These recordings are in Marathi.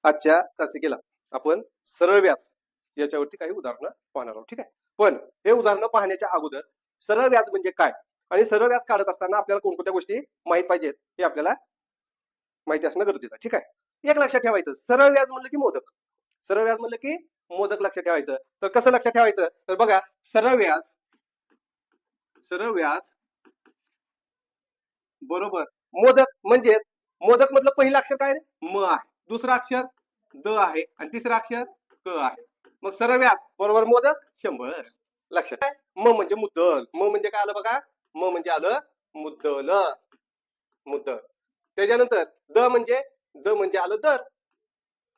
आजच्या तासिकेला आपण सरळ व्याज याच्यावरती काही उदाहरणं पाहणार आहोत. ठीक आहे. पण हे उदाहरणं पाहण्याच्या अगोदर सरळ व्याज म्हणजे काय आणि सरळ व्याज काढत असताना आपल्याला कोणकोणत्या गोष्टी माहित पाहिजेत हे आपल्याला माहिती असणं गरजेचं आहे. ठीक आहे. एक लक्षात ठेवायचं, सरळ व्याज म्हणलं की मोदक. सरळ व्याज म्हणलं की मोदक लक्षात ठेवायचं. तर कसं लक्षात ठेवायचं, तर बघा, सरळ व्याज बरोबर मोदक म्हणजे मोदक मधलं पहिलं अक्षर काय म आहे, दुसरं अक्षर द आहे आणि तिसरं अक्षर क आहे. मग सरळ व्याज बरोबर मोदक 100. लक्षात आहे. म म्हणजे मुद्दल. म म्हणजे काय आलं बघा, म म्हणजे आलं मुद्दल. मुद्दल. त्याच्यानंतर द म्हणजे आलं दर.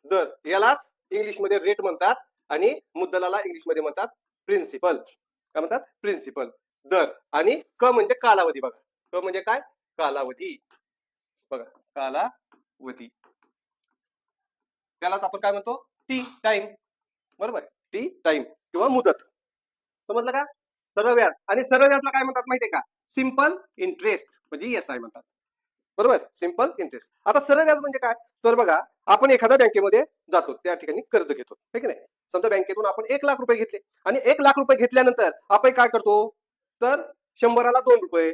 दर यालाच इंग्लिशमध्ये रेट म्हणतात आणि मुद्दलाला इंग्लिशमध्ये म्हणतात प्रिन्सिपल. काय म्हणतात? प्रिन्सिपल. दर. आणि क म्हणजे कालावधी. बघा, क म्हणजे काय? कालावधी. बघा, कालावधी. त्यालाच आपण काय म्हणतो? T, time. बरोबर, टी, टाइम किंवा मुदत. समजलं का? सरळ व्याज. आणि सरळ व्याजला काय म्हणतात माहितीये का? सिंपल इंटरेस्ट म्हणजे ESI म्हणतात. बरोबर, सिंपल इंटरेस्ट. आता सरळ व्याज म्हणजे काय? तर बघा, आपण एखाद्या बँकेमध्ये जातो, त्या ठिकाणी कर्ज घेतो, हे की नाही. समजा बँकेतून आपण 1,00,000 रुपये घेतले आणि 1,00,000 रुपये घेतल्यानंतर आपण काय करतो, तर 100ला 2 रुपये,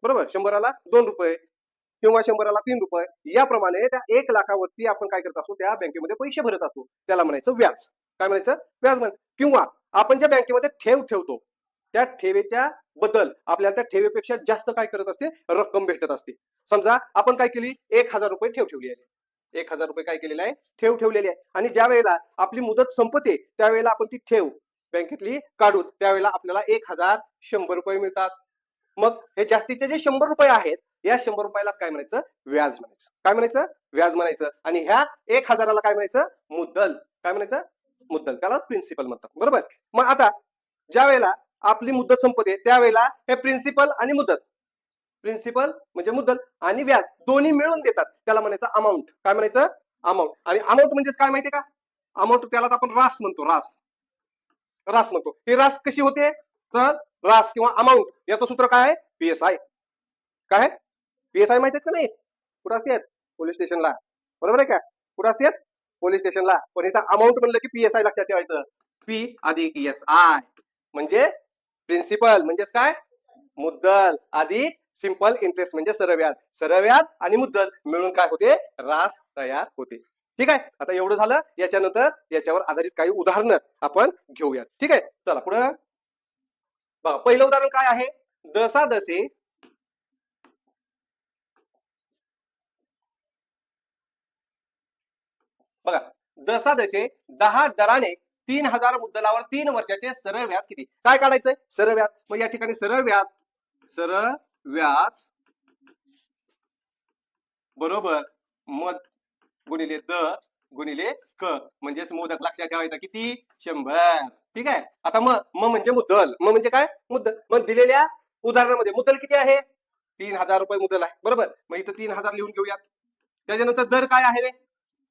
बरोबर, 100ला 2 रुपये किंवा 100ला 3 रुपये याप्रमाणे त्या 1,00,000वरती आपण काय करत असतो, त्या बँकेमध्ये पैसे भरत असतो. त्याला म्हणायचं व्याज. काय म्हणायचं? व्याज म्हणायचं. किंवा आपण ज्या बँकेमध्ये ठेव ठेवतो त्या ठेवीच्या बद्दल आपल्याला त्या ठेवीपेक्षा जास्त काय करत असते, रक्कम भेटत असते. समजा आपण काय केली, 1,000 रुपये ठेव ठेवली आहे. 1,000 रुपये काय केलेलं आहे, ठेव ठेवलेली आहे. आणि ज्या वेळेला आपली मुदत संपते त्यावेळेला आपण ती ठेव बँकेतली काढू, त्यावेळेला आपल्याला 1,100 रुपये मिळतात. मग हे जास्तीचे जे 100 रुपये आहेत, या 100 रुपयाला काय म्हणायचं? व्याज म्हणायचं. काय म्हणायचं? व्याज म्हणायचं. आणि ह्या 1,000ला काय म्हणायचं? मुद्दल. काय म्हणायचं? मुद्दल. त्याला प्रिन्सिपल म्हणतात. बरोबर. मग आता ज्या वेळेला आपली मुदत संपते त्यावेळेला हे प्रिन्सिपल आणि मुदत, प्रिन्सिपल म्हणजे मुद्दल आणि व्याज दोन्ही मिळून देतात, त्याला म्हणायचं अमाऊंट. काय म्हणायचं? अमाऊंट. आणि अमाऊंट म्हणजे काय माहितीये का? अमाऊंट त्याला आपण रास म्हणतो. रास म्हणतो. ही रास कशी होते, तर रास किंवा अमाऊंट याचं सूत्र काय आहे? PSI. काय? PSI माहिती आहेत का नाही? कुठं असतात? पोलीस स्टेशनला. बरोबर आहे का? कुठं असतात? पोलीस स्टेशनला. पण इथं अमाऊंट म्हणलं की PSI लक्षात ठेवायचं. P अधिक SI म्हणजे प्रिन्सिपल म्हणजेच काय? मुद्दल अधिक सिंपल इंटरेस्ट म्हणजे सरळ व्याज. सरळ व्याज आणि मुद्दल मिळून काय होते? रास तयार होते. ठीक आहे. आता एवढं झालं. याच्यानंतर याच्यावर आधारित काही उदाहरणं आपण घेऊया. ठीक आहे. चला पुढे बघा, पहिलं उदाहरण काय आहे? दसादसे बघा, दसादशे 10 दराने 3,000 मुद्दलावर 3 वर्षाचे सरळ व्याज किती? काय काढायचंय? सरळ व्याज. मग या ठिकाणी सरळ व्याज बरोबर मद गुणिले द गुणिले क म्हणजेच मोदक. लक्षात ठेवायचा किती? 100. ठीक आहे. आता म म्हणजे मुद्दल. म म्हणजे काय? मुद्दल. मग दिलेल्या उदाहरणामध्ये मुद्दल किती आहे? 3,000 रुपये मुद्दल आहे. बरोबर. मग इथं 3,000 लिहून घेऊयात. त्याच्यानंतर दर काय आहे रे?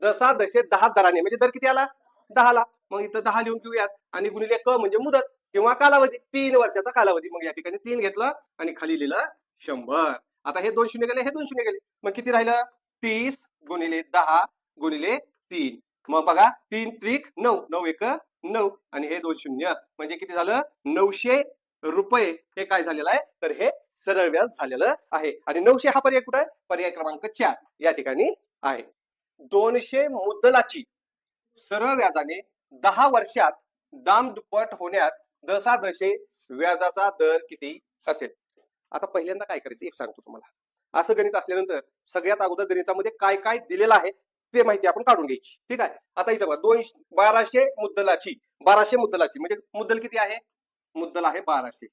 दसादशे 10 दराने म्हणजे दर किती आला? 10ला. मग इथं 10 लिहून घेऊयात आणि गुणिले क म्हणजे मुदत किंवा कालावधी, 3 वर्षाचा कालावधी. मग या ठिकाणी 3 घेतलं आणि खाली लिहिलं 100. आता हे 2 शून्य गेले, हे 2 शून्य गेले. मग किती राहिलं? 30 गुणिले 10 गुणिले 3. मग बघा, 3 त्रिक 9, 9 एक 9 आणि हे 2 शून्य म्हणजे किती झालं? 900 रुपये. हे काय झालेलं आहे? तर हे सरळ व्याज झालेलं आहे. आणि 900 हा पर्याय कुठे आहे? पर्याय क्रमांक 4 या ठिकाणी आहे. 200 मुद्दलाची सरळ व्याजाने 10 वर्षात दाम दुप्पट होण्यात दसादशे व्याजाचा दर किती असेल? आता पहिल्यांदा काय करायचं एक सांगतो तुम्हाला. असं गणित असल्यानंतर सगळ्यात अगोदर गणितामध्ये काय काय दिलेलं आहे ते माहिती आपण काढून घ्यायची. ठीक आहे. आता इथं बघा, 1200 मुद्दलाची, 1200 मुद्दलाची म्हणजे मुद्दल किती आहे? मुद्दल आहे 1200.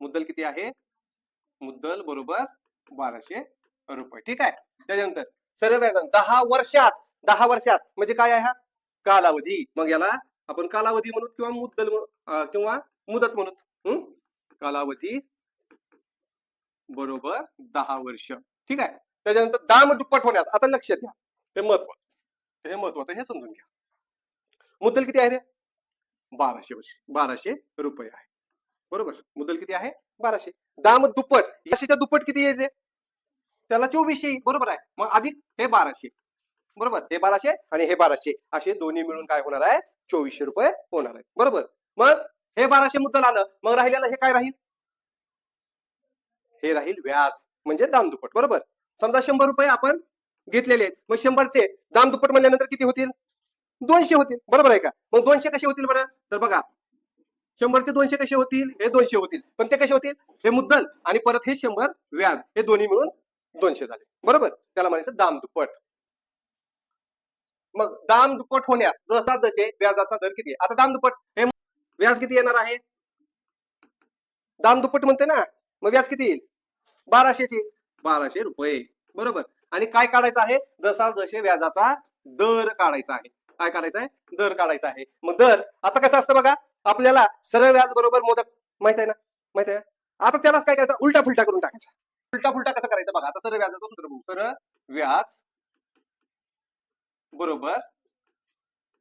मुद्दल किती आहे? मुद्दल बरोबर 1200 रुपये. ठीक आहे. त्याच्यानंतर सरळ व्याज 10 वर्षात म्हणजे काय आहे? हा कालावधी. मग याला आपण कालावधी म्हणू किंवा मुद्दल म्हणू किंवा मुदत म्हणू. कालावधी बरोबर 10 वर्ष. ठीक आहे. त्याच्यानंतर दाम दुप्पट होण्यास, आता लक्ष द्या, हे महत्वाचं, हे समजून घ्या. मुद्दल किती आहे रे? 1200 रुपये आहे. बरोबर. मुद्दल किती आहे? 1200. दाम दुप्पट, याशीच्या दुप्पट किती येते? त्याला 2400. बरोबर आहे. मग अधिक हे 1200. बरोबर, हे 1200 आणि हे 1200 असे दोन्ही मिळून काय होणार आहे 2400 रुपये होणार आहे. बरोबर, मग हे 1200 मुद्दल आलं, मग राहिलेलं हे काय राहील, हे राहील व्याज म्हणजे दाम दुप्पट. बरोबर, समजा 100 रुपये आपण घेतलेले आहेत, मग 100चे दाम दुप्पट म्हणल्यानंतर किती होतील 200 होतील. बरोबर आहे का, मग 200 कसे होतील बरं, तर बघा 100चे 200 कसे होतील, हे 200 होतील, पण ते कसे होतील, हे मुद्दल आणि परत हे 100 व्याज, हे दोन्ही मिळून 200 झाले. बरोबर, त्याला म्हणायचं दाम दुप्पट. मग दाम दुप्पट होण्यास जसा जसे व्याजाचा दर किती, आता दाम दुप्पट हे व्याज किती येणार आहे, दाम दुप्पट म्हणते ना, मग व्याज किती येईल 1200ची 1200 रुपये. बरोबर, आणि काय काढायचं आहे, जसा जसे व्याजाचा दर काढायचा आहे. काय काढायचा आहे, दर काढायचा आहे. मग दर आता कसं असतं बघा, आपल्याला सरळ व्याज बरोबर मोदक माहित आहे ना, माहित आहे. आता त्यालाच काय करायचं, उलटा फुलटा करून टाकायचा. उलटा फुलटा कसं करायचं बघा, आता सरळ व्याजाचं सूत्र बघू, सरळ व्याज बरोबर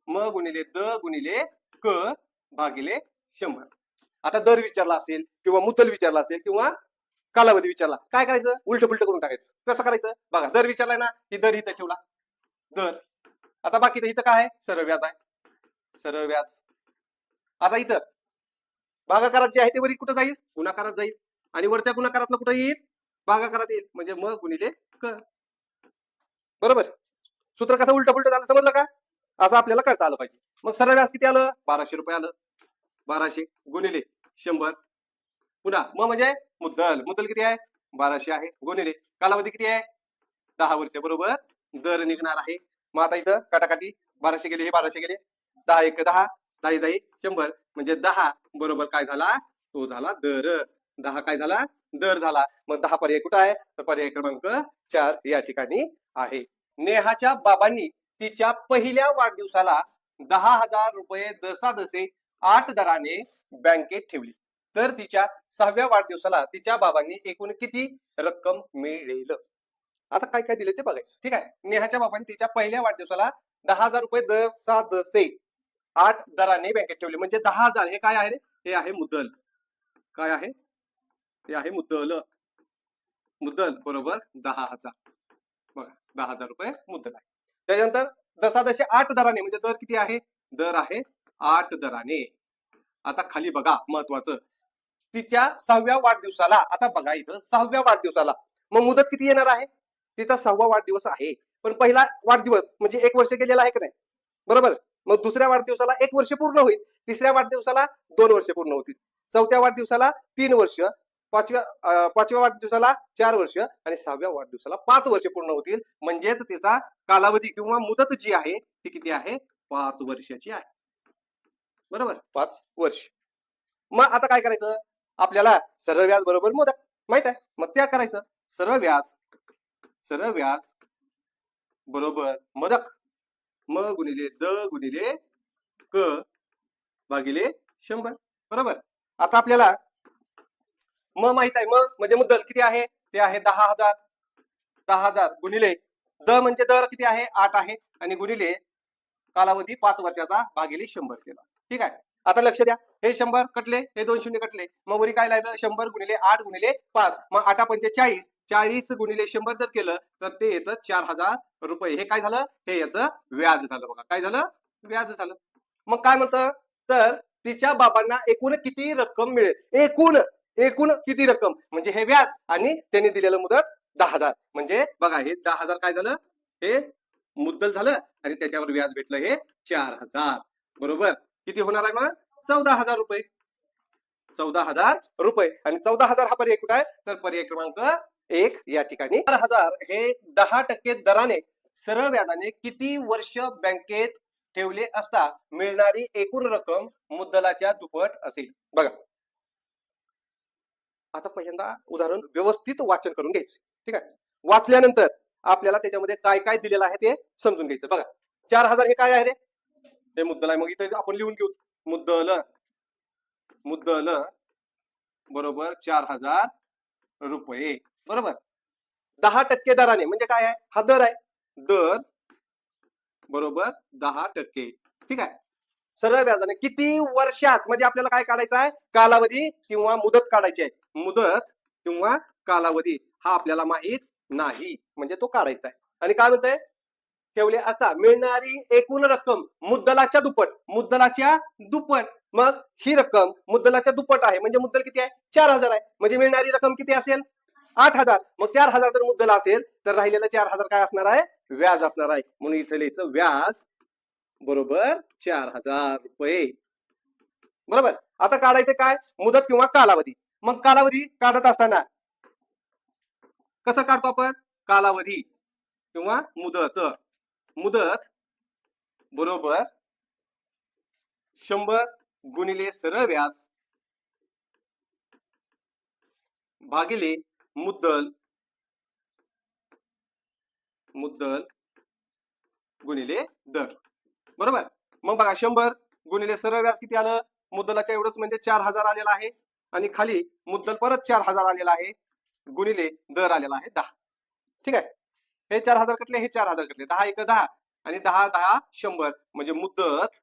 म गुणिले द गुणिले क भागिले 100. आता दर विचारला असेल किंवा मुद्दल विचारला असेल किंवा कालावधी विचारला, काय करायचं, उलट पुलट करून टाकायचं. कसं करायचं बघा, दर विचारलाय ना, ही दर इथं ठेवला दर. आता बाकीचं इथं काय आहे, सरळ व्याज आहे, सरळ व्याज. आता इथं भागाकारात जे आहे ते वरी कुठं जाईल, गुणाकारात जाईल, आणि वरच्या गुणाकारातलं कुठं येईल, भागाकारात येईल, म्हणजे म गुणिले क. बरोबर, सूत्र कसं उलट पुलट झालं समजलं का, असं आपल्याला करता आलं पाहिजे. मग सरळ व्याज किती आलं 1200 रुपये आलं, 1200 गुणिले 100, पुन्हा मग म्हणजे मुद्दल, मुद्दल किती आहे 1200 आहे, गुणिले कालावधी किती आहे 10 वर्ष, बरोबर दर निघणार आहे. मग आता इथं काटाकाटी 1200 गेले, हे 1200 गेले, 10 एक 10, 10 10 100, म्हणजे 10 बरोबर काय झाला, तो झाला दर. 10 काय झाला, दर झाला. मग 10 पर्याय कुठं आहे, तर पर्याय क्रमांक 4 या ठिकाणी आहे. नेहाच्या बाबांनी तिच्या पहिल्या वाढदिवसाला 10,000 रुपये जसाजसे 8 दराने बँकेत ठेवली, तर तिच्या 6व्या वाढदिवसाला तिच्या बाबांनी एकूण किती रक्कम मिळेल. आता काय काय दिले ते बघायचं. ठीक आहे, नेहाच्या बाबांनी तिच्या पहिल्या वाढदिवसाला 10,000 रुपये जसाजसे 8 दराने बँकेत ठेवले, म्हणजे 10,000 हे काय आहे रे, हे आहे मुद्दल. काय आहे, हे आहे मुद्दल. मुद्दल बरोबर 10,000, बघा 10,000 रुपये मुद्दल आहे. त्याच्यानंतर जसाजसे 8 दराने, म्हणजे दर किती आहे, दर आहे 8 दराने. आता खाली बघा महत्वाचं, तिच्या 6व्या वाढदिवसाला, आता बघा इथं 6व्या वाढदिवसाला, मग मुदत किती येणार आहे, तिचा 6वा वाढदिवस आहे, पण पहिला वाढदिवस म्हणजे 1 वर्ष गेलेला आहे की नाही, बरोबर. मग दुसऱ्या वाढदिवसाला 1 वर्ष पूर्ण होईल, तिसऱ्या वाढदिवसाला 2 वर्ष पूर्ण होतील, चौथ्या वाढदिवसाला 3 वर्ष, पाचव्या वाढदिवसाला 4 वर्ष, आणि 6व्या वाढदिवसाला 5 वर्ष पूर्ण होतील. म्हणजेच तिचा कालावधी किंवा मुदत जी आहे ती किती आहे 5 वर्षाची आहे. बरोबर, 5 वर्ष. मग आता काय करायचं, आपल्याला सरळ व्याज बरोबर मोदक माहित आहे, मग त्या करायचं. सरळ व्याज, सरळ व्याज बरोबर मोदक म गुणिले द गुणिले क भागिले 100. बरोबर, आता आपल्याला म माहित आहे, म म्हणजे मुद्दल किती आहे, ते आहे 10,000. 10,000 गुणिले द म्हणजे दर किती आहे 8 आहे, आणि गुणिले कालावधी 5 वर्षाचा भागिले 100 केला. ठीक आहे, आता लक्ष द्या, हे 100 कटले, हे 2 शून्य कटले, मग वरी काय लागलं 100 गुणिले 8 गुणिले 5, मग 8 पंचे 40, 40 गुणिले 100 जर केलं तर ते येतं 4,000 रुपये. हे काय झालं, हे याचं व्याज झालं. बघा काय झालं, व्याज झालं. मग काय म्हणतं, तर तिच्या बाबांना एकूण किती रक्कम मिळेल, एकूण एकूण किती रक्कम, म्हणजे हे व्याज आणि त्यांनी दिलेलं मुदत 10,000, म्हणजे बघा हे 10,000 काय झालं, हे मुद्दल झालं आणि त्याच्यावर व्याज भेटलं हे 4,000. बरोबर, किती होणार आहे मग 14,000 रुपये. 14,000 रुपये, आणि 14,000 हा पर्याय कुठे आहे, तर पर्याय क्रमांक 1 या ठिकाणी. 4,000 हे 10% दराने सरळ व्याजाने किती वर्ष बँकेत ठेवले असता मिळणारी एकूण रक्कम मुद्दलाच्या दुप्पट असेल. बघा आता पहिल्यांदा उदाहरण व्यवस्थित वाचन करून घ्यायचं. ठीक आहे, वाचल्यानंतर आपल्याला त्याच्यामध्ये काय काय दिलेलं आहे ते समजून घ्यायचं. बघा 4,000 हे काय आहे रे, हे मुद्दल आहे. मग इथे आपण लिहून घेऊ, मुद्दल, मुद्दल बरोबर 4,000 रुपये. बरोबर, 10% दराने म्हणजे काय आहे, हा दर आहे, दर बरोबर 10%. ठीक आहे, सरळ व्याजाने किती वर्षात, म्हणजे आपल्याला काय काढायचं आहे, कालावधी किंवा मुदत काढायची आहे. मुदत किंवा कालावधी हा आपल्याला माहित नाही, म्हणजे तो काढायचा आहे. आणि काय म्हणतंय, ठेवले असता मिळणारी एकूण रक्कम मुद्दलाच्या दुप्पट. मग ही रक्कम मुद्दलाच्या दुप्पट आहे म्हणजे मुद्दल किती आहे 4,000 आहे म्हणजे मिळणारी रक्कम किती असेल 8,000. मग 4,000 जर मुद्दल असेल तर राहिलेलं 4,000 काय असणार आहे व्याज असणार आहे. म्हणून इथे लिहायचं व्याज बरोबर 4,000 रुपये. बरोबर. आता काढायचं काय मुदत किंवा कालावधी. मग कालावधी काढत असताना कसं काढतो आपण कालावधी किंवा मुदत बरोबर 100 गुणिले सरळ व्याज भागिले मुद्दल गुणिले दर. बरोबर. मग बघा 100 गुणिले सरळ व्याज किती आलं मुद्दलाच्या एवढंच म्हणजे 4,000 आलेला आहे आणि खाली मुद्दल परत 4,000 आलेला आहे गुणिले दर आलेला आहे 10. ठीक आहे. हे 4,000 कटले हे 4,000 कटले 10 एक 10 आणि 10 10 100 म्हणजे मुदत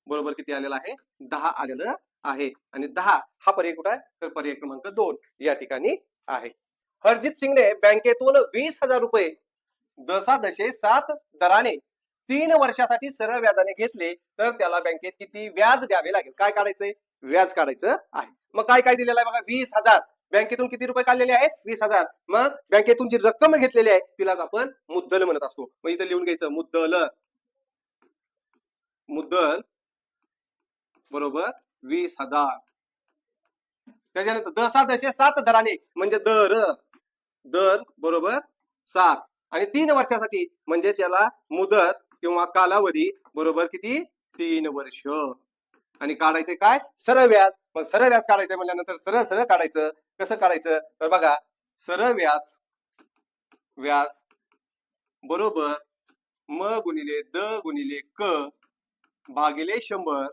बरोबर किती आलेला आहे 10 आलेलं आहे आणि 10 हा पर्याय कुठे आहे तर पर्याय क्रमांक 2 या ठिकाणी आहे. हरजित सिंगने बँकेतून 20,000 रुपये दशादशे 7 दराने 3 वर्षासाठी सरळ व्याजाने घेतले तर त्याला बँकेत किती व्याज द्यावे लागेल. काय काढायचंय व्याज काढायचं आहे. मग काय काय दिलेलं आहे बघा 20,000 बँकेतून किती रुपये काढलेले आहेत 20,000. मग बँकेतून जी रक्कम घेतलेली आहे तिलाच आपण मुद्दल म्हणत असतो. मग इथं लिहून घ्यायचं मुद्दल बरोबर 20,000. त्याच्यानंतर दशादशे 7 दराने म्हणजे दर बरोबर 7 आणि 3 वर्षासाठी म्हणजे त्याला मुदत किंवा कालावधी बरोबर किती 3 वर्ष. आणि काढायचे काय सरळ व्याज. मग सरळ व्याज काढायचं म्हणल्यानंतर सरळ सरळ काढायचं. कसं काढायचं तर बघा सरळ व्याज बरोबर म गुणिले द गुणिले क भागिले 100.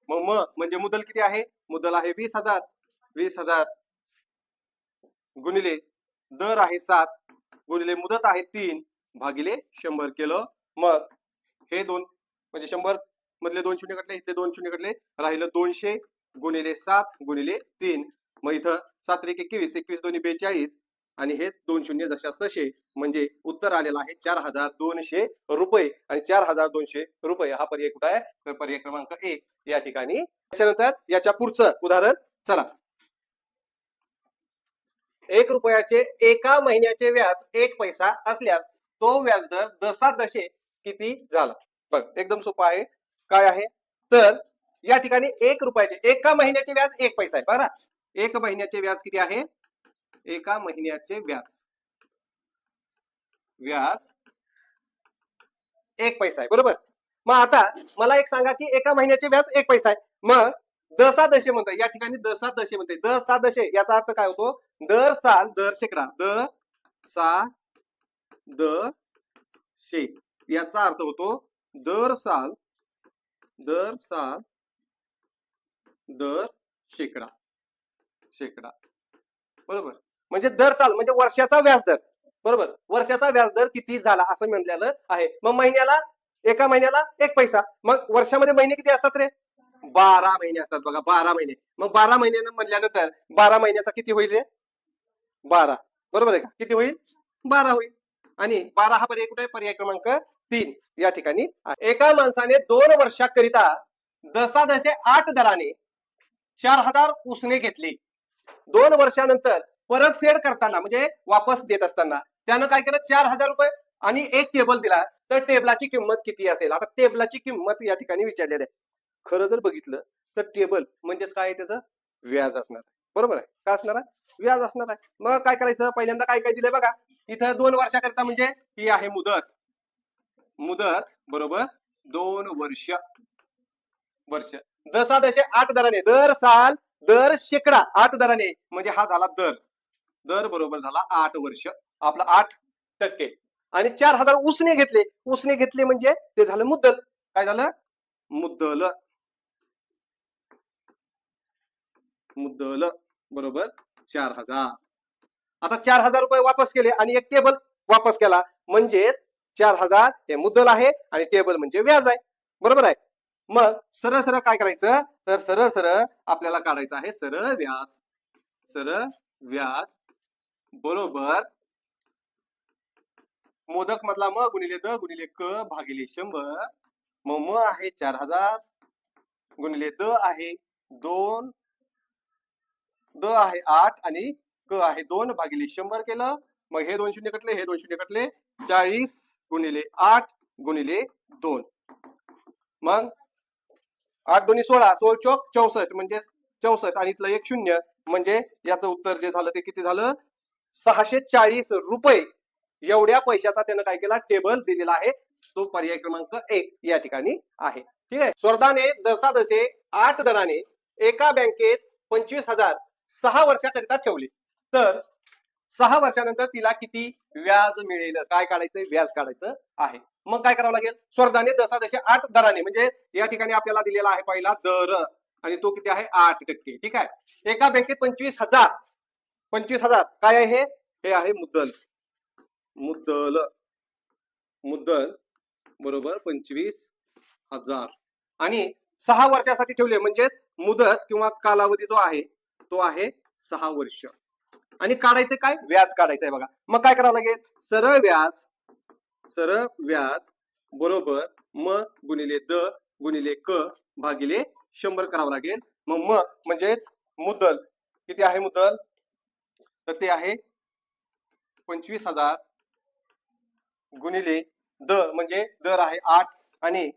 मग म्हणजे मुद्दल किती आहे मुद्दल आहे 20,000 गुणिले दर आहे 7 गुणिले मुदत आहे 3 भागिले 100 केलं. मग हे दोन म्हणजे 100 मधले 2 शून्य कटले इथले 2 शून्य कटले राहिलं 200 गुणिले 7 गुणिले 3. मग इथं 7 1 21 21 दोन्ही 42 आणि हे 2 शून्य जशाच तसे म्हणजे उत्तर आलेलं आहे 4,200 रुपये आणि 4,200 रुपये हा पर्याय कुठे आहे तर पर्याय क्रमांक 1 या ठिकाणी. त्याच्यानंतर याच्या पुढचं उदाहरण चला. 1 रुपयाचे एका महिन्याचे व्याज 1 पैसा असल्यास तो व्याजदर दशादशे किती झाला. बघ एकदम सोपं आहे. काय आहे तर या ठिकाणी 1 रुपयाचे एका महिन्याचे व्याज 1 पैसा आहे. बरं 1 महिन्याचे व्याज किती आहे एका महिन्याचे व्याज 1 पैसा आहे. बरोबर. मग आता मला एक सांगा की एका महिन्याचे व्याज 1 पैसा आहे. मग दशादशे म्हणतात या ठिकाणी दशादशे म्हणते दशादशे याचा अर्थ काय होतो दर साल दर शेकडा दशादशे याचा अर्थ होतो दर साल दर शेकडा बरोबर. म्हणजे दर साल म्हणजे वर्षाचा व्याजदर बरोबर वर्षाचा व्याजदर किती झाला असं म्हणलेलं आहे. मग महिन्याला एका महिन्याला 1 पैसा. मग वर्षामध्ये महिने किती असतात रे 12 महिने असतात बघा 12 महिने. मग 12 महिन्यानं म्हणल्यानंतर 12 महिन्याचा किती होईल रे 12 बरोबर आहे का किती होईल 12 होईल. आणि 12 हा पर्याय कुठे आहे पर्याय क्रमांक 3 या ठिकाणी. एका माणसाने 2 वर्षाकरिता दशादशे 8 दराने 4,000 उसने घेतली. 2 वर्षानंतर परतफेड करताना म्हणजे वापस देत असताना त्यानं काय केलं 4,000 रुपये आणि एक टेबल दिला तर टेबलाची किंमत किती असेल. आता टेबलाची किंमत या ठिकाणी विचारलेली आहे. खरं जर बघितलं तर टेबल म्हणजेच काय त्याचं व्याज असणार बरोबर आहे. काय असणार आहे व्याज असणार आहे. मग काय करायचं पहिल्यांदा काय काय दिलंय बघा इथं 2 वर्षाकरिता म्हणजे ही आहे मुदत बरोबर 2 वर्ष दशादशे 8 दराने दर साल दर शेकडा 8 दराने म्हणजे हा झाला दर बरोबर झाला 8 वर्ष आपला 8% आणि 4,000 उसने घेतले म्हणजे ते झालं मुद्दल. काय झालं मुद्दल बरोबर 4,000. आता 4,000 रुपये वापस केले आणि एक टेबल वापस केला म्हणजे 4,000 हे मुद्दल आहे आणि टेबल म्हणजे व्याज आहे बरोबर आहे. मग सरळ सरळ काय करायचं तर सरळ सरळ आपल्याला काढायचं आहे सरळ व्याज बरोबर मोदक मधला म गुणिले द गुणिले क भागिले 100. मग म आहे 4000 गुणिले द आहे 2, द आहे 8 आणि क आहे 2 भागिले 100 केलं. मग हे 2 शून्य कटले, हे 2 शून्य कटले. 40 गुणिले 8 गुणिले 2. मग 8 दोन्ही 16, 16 चौक 64 म्हणजे 64 आणि इथलं एक शून्य म्हणजे याचं उत्तर जे झालं ते किती झालं? 640 रुपये. एवढ्या पैशाचा त्यानं काय केला? टेबल दिलेला आहे. तो पर्याय क्रमांक 1 या ठिकाणी आहे. ठीक आहे. स्वर्धाने दसादशे 8 दराने एका बँकेत 25,000 6 वर्षाकरिता ठेवले, तर 6 वर्षानंतर तिला किती व्याज मिळेल? काय काढायचंय? व्याज काढायचं आहे. मग काय करावं लागेल? स्वर्धाने दसादशे 8 दराने, म्हणजे या ठिकाणी आपल्याला दिलेला आहे पहिला दर आणि तो किती आहे? 8%. ठीक आहे. एका बँकेत 25,000, 25,000 काय आहे? हे आहे मुद्दल. मुद्दल मुद्दल बरोबर 25,000 आणि 6 वर्षासाठी ठेवले, म्हणजेच मुदत किंवा कालावधी जो आहे तो आहे 6 वर्ष. आणि काढायचं काय? व्याज काढायचंय बघा. मग काय करावं लागेल? सरळ व्याज बरोबर म गुणिले द गुणिले क भागिले 100 करावं लागेल. मग म म्हणजेच मुद्दल किती आहे? मुद्दल तर ते आहे 25,000 गुणिले द म्हणजे दर आहे 8 आणि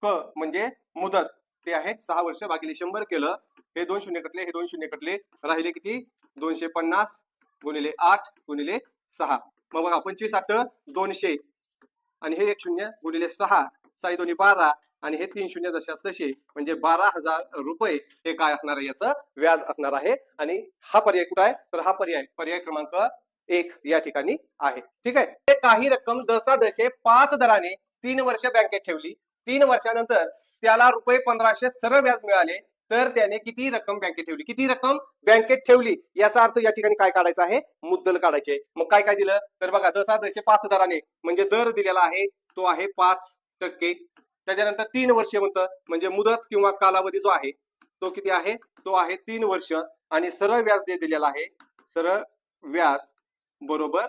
क म्हणजे मुदत ते आहे 6 वर्ष भागिले 100 केलं. हे 2 शून्य कटले, हे 2 शून्य कटले, राहिले किती? 250 गुणिले 8 गुणिले 6. मग बघा 25 8 200 आणि हे एक शून्य गुणिले 6, 6 दोन्ही 12 आणि हे 3 शून्य जसे तसे, म्हणजे 12,000 रुपये हे काय असणार आहे? याचं व्याज असणार आहे. आणि हा पर्याय कुठं आहे? तर हा पर्याय क्रमांक 1 या ठिकाणी आहे. ठीक आहे. काही रक्कम दसादशे 5 दराने 3 वर्ष बँकेत ठेवली. 3 वर्षानंतर त्याला रुपये 1500 सरळ व्याज मिळाले, तर त्याने किती रक्कम बँकेत ठेवली? किती रक्कम बँकेत ठेवली याचा अर्थ या ठिकाणी काय काढायचा आहे? मुद्दल काढायचे. मग काय काय दिलं? तर बघा दसादशे 5 दराने म्हणजे दर दिलेला आहे तो आहे 5%. त्याच्यानंतर 3 वर्ष म्हणतं, म्हणजे मुदत किंवा कालावधी जो आहे तो किती आहे? तो आहे 3 वर्ष. आणि सरळ व्याज जे दिलेला आहे, सरळ व्याज बरोबर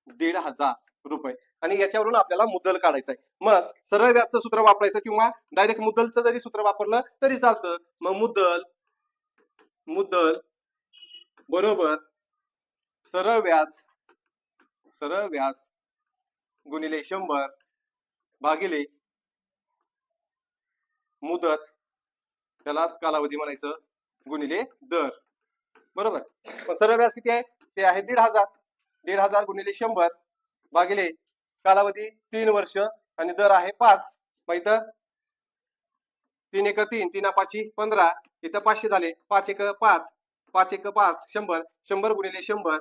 1,500 रुपये. आणि याच्यावरून आपल्याला मुद्दल काढायचं आहे. मग सरळ व्याजचं सूत्र वापरायचं किंवा डायरेक्ट मुद्दलचं जरी सूत्र वापरलं तरी चालतं. मग मुद्दल बरोबर सरळ व्याज गुणिले 100 भागिले मुदत, त्यालाच कालावधी म्हणायचं, गुणिले दर. बरोबर. पण सरळ व्याज किती आहे? ते आहे 1,500. 1,500 गुणिले 100 भागिले कालावधी 3 वर्ष आणि दर आहे 5. मग इथं 3 एक 3, 3 5 15, इथं 500 झाले. 5 एक 5, 5 एक 5, 100. 100 गुणिले 100,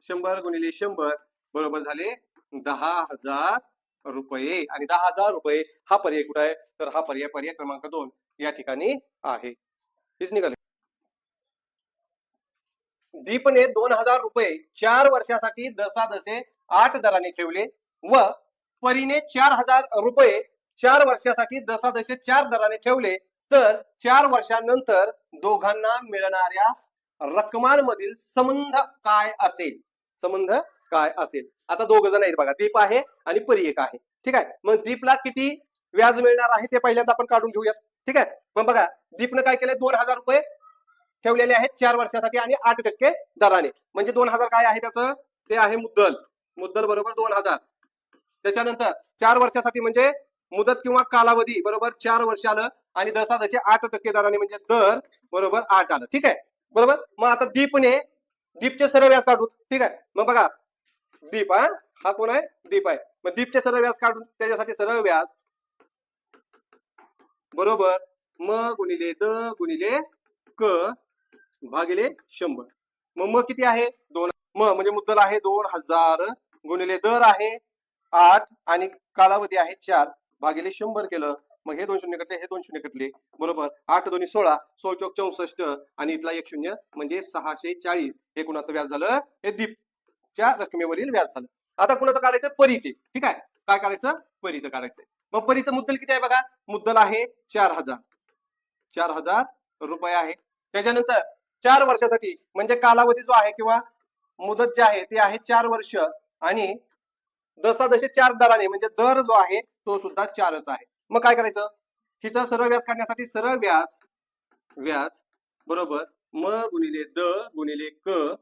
100 गुणिले 100 बरोबर झाले 10,000 रुपये. आणि 10,000 रुपये हा पर्याय कुठे आहे? तर हा पर्याय क्रमांक 2 या ठिकाणी आहे. हेच निघाले. दीपने 2,000 रुपये 4 वर्षासाठी दसादशे 8 दराने ठेवले व परीने 4,000 रुपये 4 वर्षासाठी दसादशे 4 दराने ठेवले, तर 4 वर्षानंतर दोघांना मिळणाऱ्या रकमांमधील संबंध काय असेल? संबंध काय असेल? आता दोघ जण आहेत बघा, दीप आहे आणि परी एक आहे. ठीक आहे. मग दीपला किती व्याज मिळणार आहे ते पहिल्यांदा आपण काढून घेऊयात. ठीक आहे. मग बघा दीपनं काय केलंय? 2,000 रुपये ठेवलेले आहेत 4 वर्षासाठी आणि 8% दराने, म्हणजे 2,000 काय आहे त्याचं? ते आहे मुद्दल बरोबर 2,000. त्याच्यानंतर 4 वर्षासाठी म्हणजे मुदत किंवा कालावधी बरोबर 4 वर्ष आलं आणि दसादशे 8% दराने म्हणजे दर बरोबर 8 आलं. ठीक आहे. बरोबर. मग आता दीपचे सरळ व्याज काढू. ठीक आहे. मग बघा दीप, हा कोण आहे? दीप आहे. मग दीपचे सरळ व्याज काढून त्याच्यासाठी सरळ व्याज बरोबर म गुणिले द गुणिले क भागिले 100. मग किती आहे? 2. म्हणजे मुद्दल आहे 2,000 गुणिले दर आहे 8 आणि कालावधी आहे 4 भागिले 100 केलं. मग हे 2 शून्य कटले, हे 2 शून्य कटले, बरोबर. 8 दोन्ही 16, 16 चौक 64 आणि इथला एक शून्य म्हणजे 640. हे कुणाचं व्याज झालं? हे दीपच्या रकमेवरील व्याज झालं. आता कुणाचं काढायचं? परीचे. ठीक आहे. काय काढायचं? परीचं काढायचंय. मग परीचं मुद्दल किती आहे बघा? मुद्दल आहे 4,000 रुपये आहे. त्याच्यानंतर 4 वर्षासाठी म्हणजे कालावधी जो आहे किंवा मुदत जे आहे ते आहे 4 वर्ष आणि दशादशे 4 दराने म्हणजे दर जो आहे तो सुद्धा 4च आहे. मग काय करायचं, हिचं सरळ व्याज काढण्यासाठी सरळ व्याज व्याज बरोबर म गुणिले द गुणिले क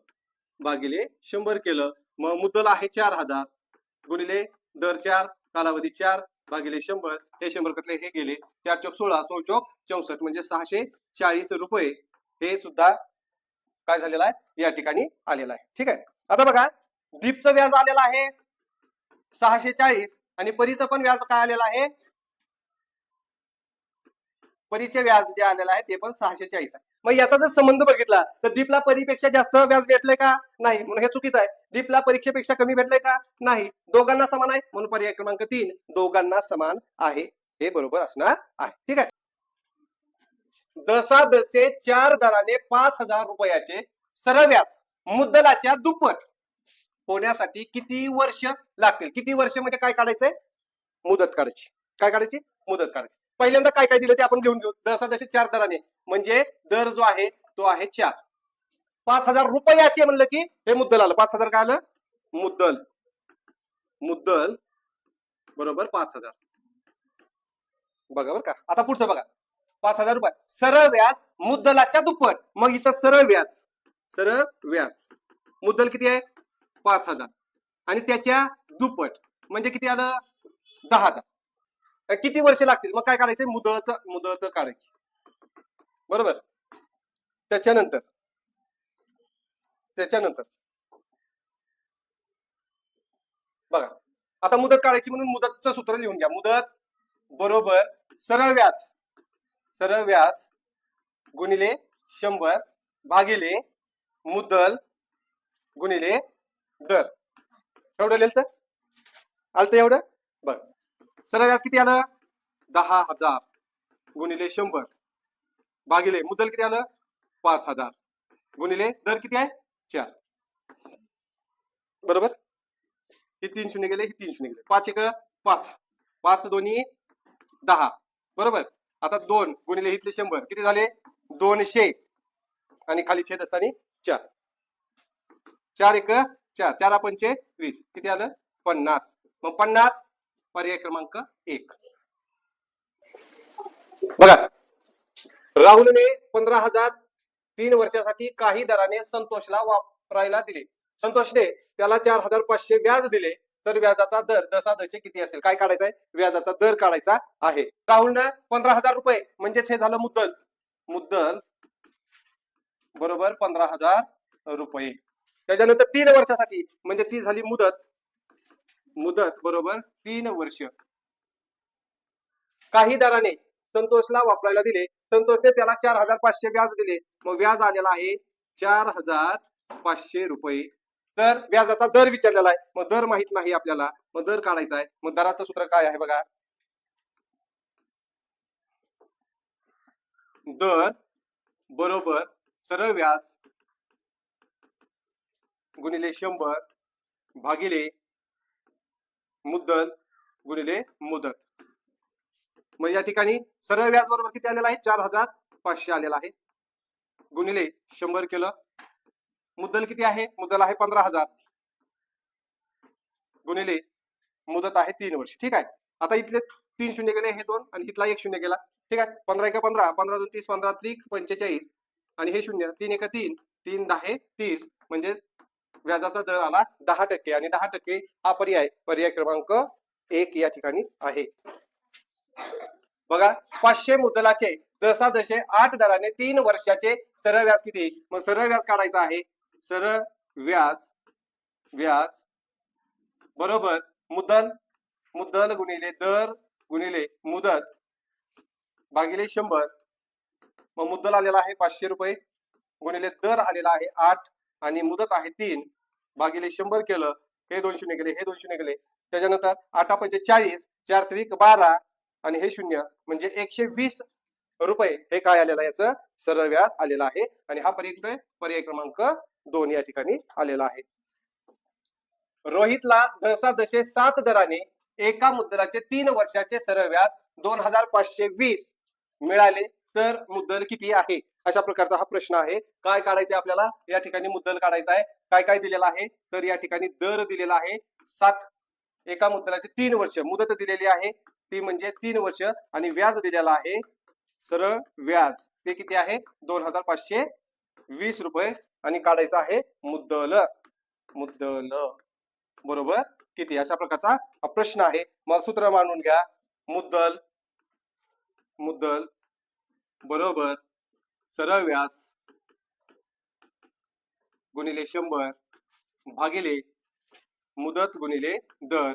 भागिले 100 केलं. मग मुद्दल आहे 4000 गुणिले दर 4 कालावधी 4 भागिले 100. हे 100 कटले हे गेले, 4 चौक 16 16 चौक 64 म्हणजे 640 रुपये हे सुद्धा काय झालेलं आहे या ठिकाणी आलेलं आहे. ठीक आहे. आता बघा दीपचं व्याज आलेलं आहे 640 आणि परीचं पण व्याज काय आलेलं आहे, परीचे व्याज जे आलेलं आहे ते पण 640 आहे. मग याचा जर संबंध बघितला तर दीपला परीपेक्षा जास्त व्याज भेटले का, नाही, म्हणून हे चुकीचं आहे. दीपला परीक्षेपेक्षा कमी भेटले का, नाही, दोघांना समान आहे, म्हणून पर्याय क्रमांक 3 दोघांना समान आहे हे बरोबर असणार आहे. ठीक आहे. दशादशे 4 दराने 5000 रुपयाचे सरळ व्याज मुद्दलाच्या दुप्पट होण्यासाठी किती वर्ष लागतील. किती वर्ष म्हणजे काय काढायचंय, मुदत काढायची. काय काढायची, मुदत काढायची. पहिल्यांदा काय काय दिलं ते आपण घेऊन घेऊ. दशादशे 4 दराने म्हणजे दर जो आहे तो आहे 4. 5000 रुपयाचे म्हणलं की हे मुद्दल आलं. 5000 काय आलं, मुद्दल. मुद्दल बरोबर 5000. बघा बरं का. आता पुढचं बघा, 5000 रुपये सरळ व्याज मुद्दलाच्या दुप्पट. मग इथं सरळ व्याज, सरळ व्याज मुद्दल किती आहे 5000 आणि त्याच्या दुप्पट म्हणजे किती आलं 10000. किती वर्ष लागतील, मग काय करायचं, मुदत मुदत काढायची बरोबर. त्याच्यानंतर बघा आता मुदत काढायची म्हणून मुदतचं सूत्र लिहून घ्या. मुदत बरोबर सरळ व्याज गुणिले 100 भागिले मुद्दल गुणिले दर. एवढं लिहिलं तर आलं एवढं. बघ सरळ व्याज किती आलं 10000 गुणिले 100 भागिले मुद्दल किती आलं 5000 गुणिले दर किती आहे 4 बरोबर. ही 3 शून्य गेले, ही 3 शून्य गेले, 5 1 5 5 दोन्ही 10 बरोबर. आता 2 गुणिले इथले 100 किती झाले 200 आणि खाली छेद असताना 4 4 1 4 4 पंचे 20 किती आलं 50. मग 50 पर्याय क्रमांक 1. बघा राहुलने 15000 3 वर्षासाठी काही दराने संतोषला वापरायला दिले. संतोषने त्याला 4500 व्याज दिले तर व्याजाचा दर दशादशे किती असेल. काय काढायचा आहे, व्याजाचा दर काढायचा आहे. राहुलने 15000 रुपये म्हणजेच हे झालं मुद्दल. मुद्दल बरोबर 15000 रुपये. त्याच्यानंतर 3 वर्षासाठी म्हणजे ती झाली मुदत. मुदत बरोबर 3 वर्ष काही दराने संतोषला वापरायला दिले. संतोषने त्याला 4500 व्याज दिले. मग व्याज आलेला आहे 4500 रुपये. तर व्याजाचा दर विचारलेला आहे. मग दर माहित नाही आपल्याला, मग दर काढायचा आहे. मग दराचं सूत्र काय आहे बघा, दर बरोबर सरळ व्याज गुणिले 100 भागिले मुद्दल गुणिले मुदत. मग या ठिकाणी सरळ व्याज बरोबर किती आलेला आहे 4500 आलेला आहे गुणिले 100 केलं. मुद्दल किती आहे, मुद्दल आहे 15000 गुणिले मुदत आहे 3 वर्ष. ठीक आहे. आता इथले 3 शून्य गेले, हे 2 आणि इथला 1 शून्य गेला. ठीक आहे. 15 1 15 15 2 30 15 3 45 आणि हे शून्य 3 1 3 3 10 30 म्हणजे व्याजाचा दर आला 10% आणि 10% हा पर्याय क्रमांक 1 या ठिकाणी आहे. बघा 500 मुद्दलाचे दशादशे 8 दराने 3 वर्षाचे सरळ व्याज किती. मग सरळ व्याज काढायचा आहे. सरळ व्याज बरोबर मुद्दल गुणिले दर गुणिले मुदत भागिले 100. मग मुद्दल आलेला आहे 500 रुपये गुणिले दर आलेला आहे 8 आणि मुदत आहे 3 भागिले 100 केलं. हे 2 शून्य गेले, हे 2 शून्य गेले. त्याच्यानंतर 8 पंचे 40 4 त्रिक 12 आणि हे शून्य म्हणजे 120 रुपये हे काय आलेलं आहे, याचं सरळ व्याज आलेला आहे. आणि हा पर्याय क्रमांक 2 या ठिकाणी आलेला आहे. रोहितला दशादशे 7 दराने एका मुद्दलाचे 3 वर्षाचे सरळ व्याज 2520 मिळाले तर मुद्दल किती आहे. अशा प्रकारचा हा प्रश्न आहे. काय काढायचे आपल्याला, या ठिकाणी मुद्दल काढायचा आहे. काय काय दिलेला आहे तर या ठिकाणी दर दिलेला आहे 7 एका मुद्दलाची 3 वर्ष मुदत दिलेली आहे, ती म्हणजे 3 वर्ष, आणि व्याज दिलेला आहे सरळ व्याज, ते किती आहे 2520 रुपये, आणि काढायचं आहे मुद्दल. मुद्दल बरोबर किती, अशा प्रकारचा हा प्रश्न आहे. मग सूत्र मांडून घ्या. मुद्दल मुद्दल बरोबर सरळ व्याज गुणिले 100 भागिले मुदत गुणिले दर.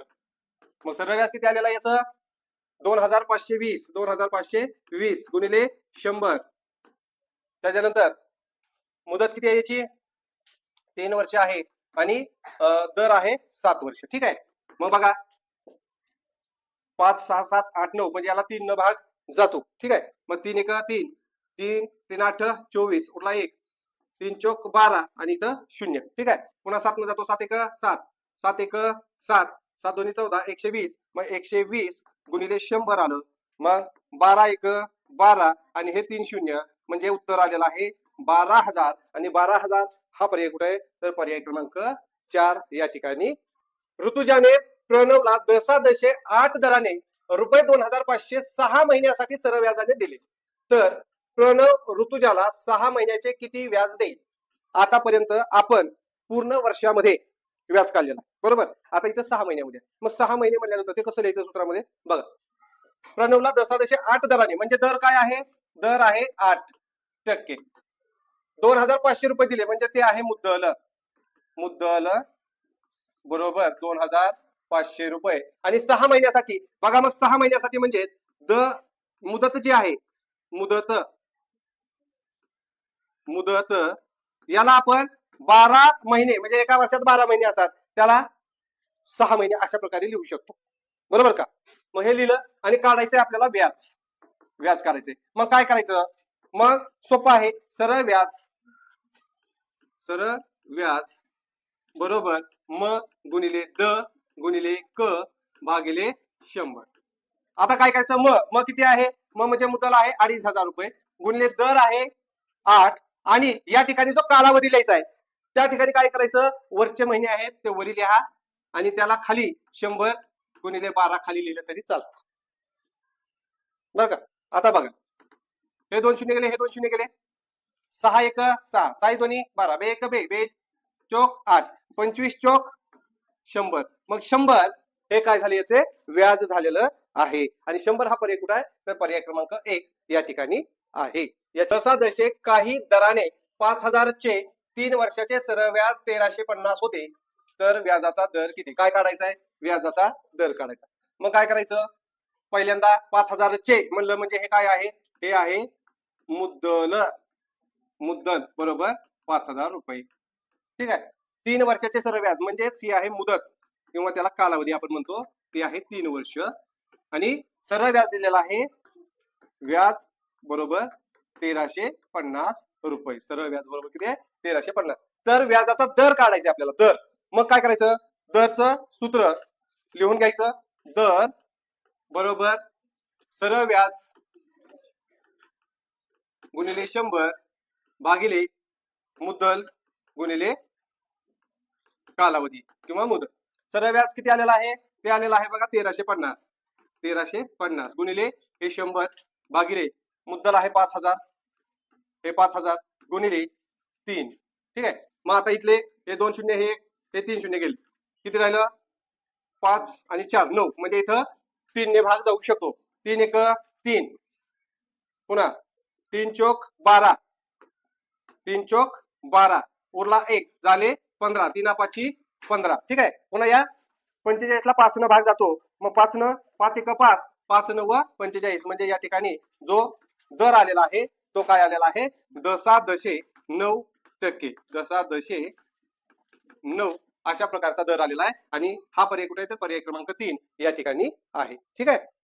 मग सरळ व्याज किती आलेला याचं 2520 गुणिले 100. त्याच्यानंतर मुदत किती आहे याची 3 वर्ष आहे, आणि दर आहे 7 वर्ष. ठीक आहे. मग बघा 5 6 7 8 9 म्हणजे याला 3 न भाग जातो. ठीक आहे. मग 3 1 3 3 3 8 24 उरला 1 3 चौक 12 आणि इथं 0. ठीक आहे. पुन्हा 7 न जातो 7 1 7 7 1 7 7 2 14 120. मग 120 गुणिले 100 आलं. मग 12 1 12 आणि हे 3 0 म्हणजे उत्तर आलेलं आहे 12,000. आणि 12,000 हा पर्याय कुठे आहे तर पर्याय क्रमांक 4 या ठिकाणी. ऋतुजाने प्रणवला दशादशे 8 दराने रुपये 2,506 महिन्यासाठी सरळ व्याजाने दिले, तर प्रणव ऋतुजाला 6 महिन्याचे किती व्याज देईल. आतापर्यंत आपण पूर्ण वर्षामध्ये व्याज काढलेला बरोबर. आता इथं 6 महिन्यामध्ये, मग 6 महिने म्हटल्यानंतर ते कसं लिहायचं सूत्रामध्ये बघा. प्रणवला दशादशे 8 दराने म्हणजे दर काय आहे, दर आहे 8%. 2,500 रुपये दिले म्हणजे ते आहे मुद्दल. मुद्दल बरोबर 2,500 रुपये, आणि 6 महिन्यासाठी बघा. मग 6 महिन्यासाठी म्हणजे मुदत जी आहे मुदत मुदत याला आपण 12 महिने म्हणजे एका वर्षात 12 महिने असतात, त्याला 6 महिने अशा प्रकारे लिहू शकतो बरोबर का. मग हे लिहिलं आणि काढायचंय आपल्याला व्याज. व्याज काढायचंय. मग काय करायचं, मग सोपं आहे. सरळ व्याज बरोबर म गुणिले द गुणिले क भागिले 100. आता काय करायचं, म किती आहे, म म्हणजे मुद्दल आहे 2,500 रुपये गुणिले दर आहे 8, आणि या ठिकाणी जो कालावधी लिहायचा आहे त्या ठिकाणी काय करायचं, वरचे महिने आहेत ते वरी लिहा, आणि त्याला खाली 100 गुणिले 12 खाली लिहिलं तरी चालतं बरं का. आता बघा हे 2 शून्य गेले, हे 2 शून्य गेले, 6 1 6 6 2 12 बे 1 बे चौक 8 25 चौक 100. मग 100 हे काय झाले याचे व्याज झालेलं आहे, आणि 100 हा पर्याय कुठे आहे तर पर्याय क्रमांक 1 या ठिकाणी आहे. याचा दशे काही दराने 5,000 चे 3 वर्षाचे सरळ व्याज 1,350 होते, तर व्याजाचा दर किती, काय काढायचा आहे व्याजाचा दर काढायचा. मग काय करायचं, पहिल्यांदा 5,000 चे म्हणलं म्हणजे हे काय आहे, हे आहे मुद्दल. मुद्दल बरोबर 5,000 रुपये. ठीक आहे. 3 वर्षाचे सरळ व्याज म्हणजेच ही आहे मुदत किंवा त्याला कालावधी आपण म्हणतो, ती आहे 3 वर्ष, आणि सरळ व्याज दिलेला आहे व्याज बरोबर 1,350 रुपये. सरळ व्याज बरोबर किती आहे 1,350. तर व्याजाचा दर काढायचा आपल्याला, दर. मग काय करायचं, दरचं सूत्र लिहून घ्यायचं. दर बरोबर सरळ व्याज गुणिले 100 भागिले मुद्दल गुणिले कालावधी किंवा मुदत. सरळ व्याज किती आलेला आहे, ते आलेला आहे बघा 1,350. 1,350 गुणिले हे 100 भागिले मुद्दल आहे 5,000, हे 5,000 गुणिले 3. ठीक आहे. मग आता इथले हे 2 शून्य हे 3 शून्य गेले, किती राहिलं 5 आणि 4 9, म्हणजे इथं 3 ने भाग जाऊ शकतो. 3 1 3 पुन्हा 3 चौक 12 3 चौक 12 उरला 1 झाले 15 3 5 15. ठीक आहे. पुन्हा या 45 ला 5 न भाग जातो, मग 5 न 5 1 5 5 9 45 म्हणजे या ठिकाणी जो दर आलेला आहे तो काय आलेला आहे 10.9%. 10.9 अशा प्रकारचा दर आलेला आहे, आणि हा पर्याय कुठे आहे तर पर्याय क्रमांक 3 या ठिकाणी आहे. ठीक आहे.